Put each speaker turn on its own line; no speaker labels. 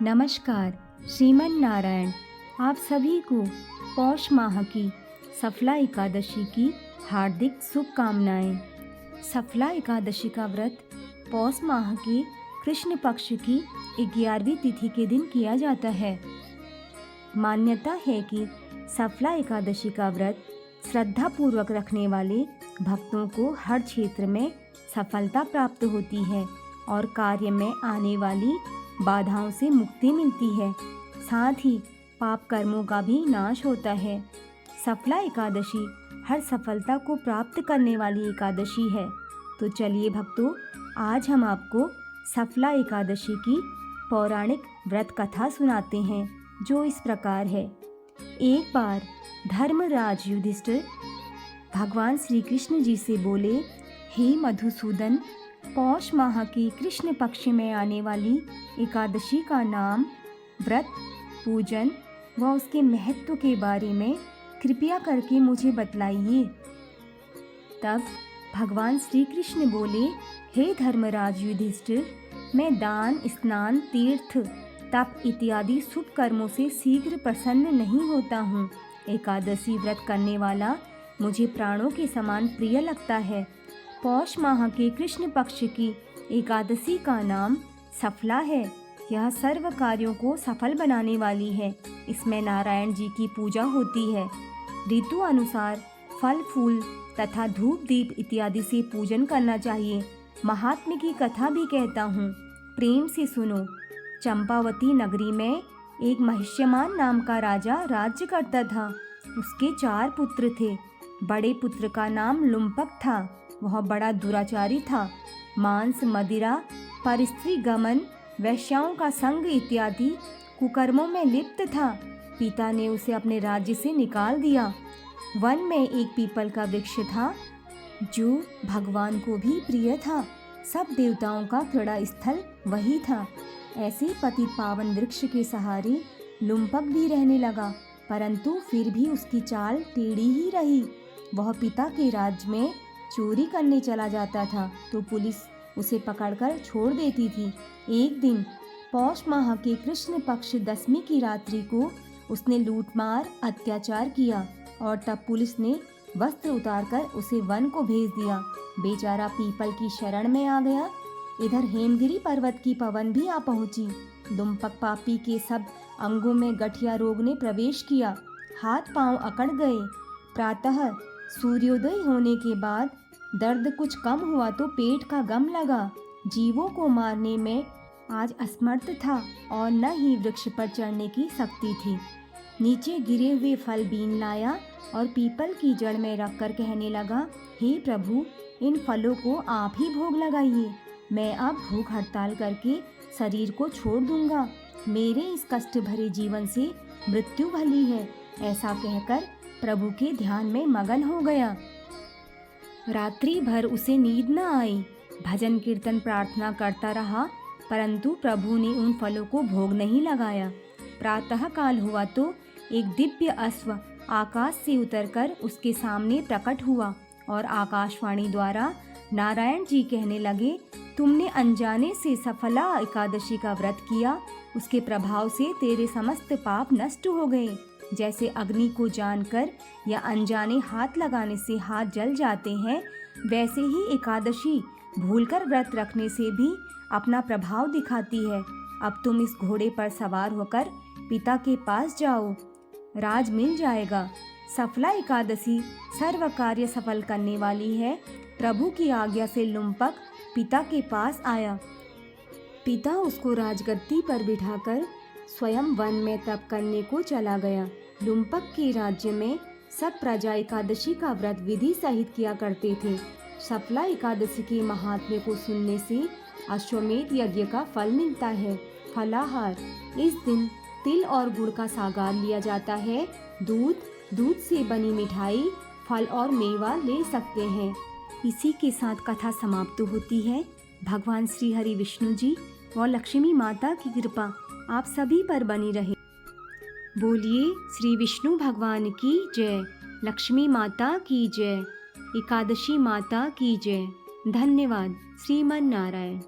नमस्कार। श्रीमन नारायण आप सभी को पौष माह की सफला एकादशी की हार्दिक शुभकामनाएं। सफला एकादशी का व्रत पौष माह के कृष्ण पक्ष की 11वीं तिथि के दिन किया जाता है। मान्यता है कि सफला एकादशी का व्रत श्रद्धा पूर्वक रखने वाले भक्तों को हर क्षेत्र में सफलता प्राप्त होती है और कार्य में आने वाली बाधाओं से मुक्ति मिलती है। साथ ही पाप कर्मों का भी नाश होता है। सफला एकादशी हर सफलता को प्राप्त करने वाली एकादशी है। तो चलिए भक्तों, आज हम आपको सफला एकादशी की पौराणिक व्रत कथा सुनाते हैं, जो इस प्रकार है। एक बार धर्मराज युधिष्ठिर भगवान श्री कृष्ण जी से बोले, हे मधुसूदन, पौष माह की कृष्ण पक्ष में आने वाली एकादशी का नाम, व्रत, पूजन व उसके महत्व के बारे में कृपया करके मुझे बतलाइए। तब भगवान श्री कृष्ण बोले, हे धर्मराज युधिष्ठिर, मैं दान, स्नान, तीर्थ, तप इत्यादि शुभ कर्मों से शीघ्र प्रसन्न नहीं होता हूँ। एकादशी व्रत करने वाला मुझे प्राणों के समान प्रिय लगता है। पौष माह के कृष्ण पक्ष की एकादशी का नाम सफला है। यह सर्व कार्यों को सफल बनाने वाली है। इसमें नारायण जी की पूजा होती है। ऋतु अनुसार फल फूल तथा धूप दीप इत्यादि से पूजन करना चाहिए। महात्म्य की कथा भी कहता हूँ, प्रेम से सुनो। चंपावती नगरी में एक महिष्यमान नाम का राजा राज्य करता था। उसके 4 पुत्र थे। बड़े पुत्र का नाम लुम्पक था। वह बड़ा दुराचारी था। मांस, मदिरा, परस्त्री गमन, वैश्याओं का संग इत्यादि कुकर्मों में लिप्त था। पिता ने उसे अपने राज्य से निकाल दिया। वन में एक पीपल का वृक्ष था, जो भगवान को भी प्रिय था। सब देवताओं का क्रीड़ा स्थल वही था। ऐसे पतित पावन वृक्ष के सहारे लुम्पक भी रहने लगा, परंतु फिर भी उसकी चाल टेढ़ी ही रही। वह पिता के राज्य में चोरी करने चला जाता था तो पुलिस उसे पकड़कर छोड़ देती थी। एक दिन पौष माह के कृष्ण पक्ष 10वीं की रात्रि को उसने लूटमार अत्याचार किया और तब पुलिस ने वस्त्र उतारकर उसे वन को भेज दिया। बेचारा पीपल की शरण में आ गया। इधर हेमगिरी पर्वत की पवन भी आ पहुंची। लुम्पक पापी के सब अंगों में गठिया रोग ने प्रवेश किया। हाथ पांव अकड़ गए। प्रातः सूर्योदय होने के बाद दर्द कुछ कम हुआ तो पेट का गम लगा। जीवों को मारने में आज असमर्थ था और न ही वृक्ष पर चढ़ने की शक्ति थी। नीचे गिरे हुए फल बीन लाया और पीपल की जड़ में रखकर कहने लगा, हे प्रभु, इन फलों को आप ही भोग लगाइए। मैं अब भूख हड़ताल करके शरीर को छोड़ दूंगा। मेरे इस कष्ट भरे जीवन से मृत्यु भली है। ऐसा कहकर प्रभु के ध्यान में मगन हो गया। रात्रि भर उसे नींद न आई। भजन कीर्तन प्रार्थना करता रहा, परंतु प्रभु ने उन फलों को भोग नहीं लगाया। प्रातः काल हुआ तो एक दिव्य अश्व आकाश से उतरकर उसके सामने प्रकट हुआ और आकाशवाणी द्वारा नारायण जी कहने लगे, तुमने अनजाने से सफला एकादशी का व्रत किया। उसके प्रभाव से तेरे समस्त पाप नष्ट हो गए। जैसे अग्नि को जानकर या अनजाने हाथ लगाने से हाथ जल जाते हैं, वैसे ही एकादशी भूलकर व्रत रखने से भी अपना प्रभाव दिखाती है। अब तुम इस घोड़े पर सवार होकर पिता के पास जाओ, राज मिल जाएगा। सफला एकादशी सर्व कार्य सफल करने वाली है। प्रभु की आज्ञा से लुम्पक पिता के पास आया। पिता उसको राजगद्दी पर बिठाकर स्वयं वन में तप करने को चला गया। लुम्पक के राज्य में सब प्रजा एकादशी का व्रत विधि सहित किया करते थे। सफला एकादशी के महात्म्य को सुनने से अश्वमेध यज्ञ का फल मिलता है। फलाहार, इस दिन तिल और गुड़ का सागार लिया जाता है। दूध से बनी मिठाई, फल और मेवा ले सकते हैं। इसी के साथ कथा समाप्त होती है। भगवान श्री हरि विष्णु जी और लक्ष्मी माता की कृपा आप सभी पर बनी रहे। बोलिए श्री विष्णु भगवान की जय, लक्ष्मी माता की जय, एकादशी माता की जय। धन्यवाद। श्रीमन नारायण।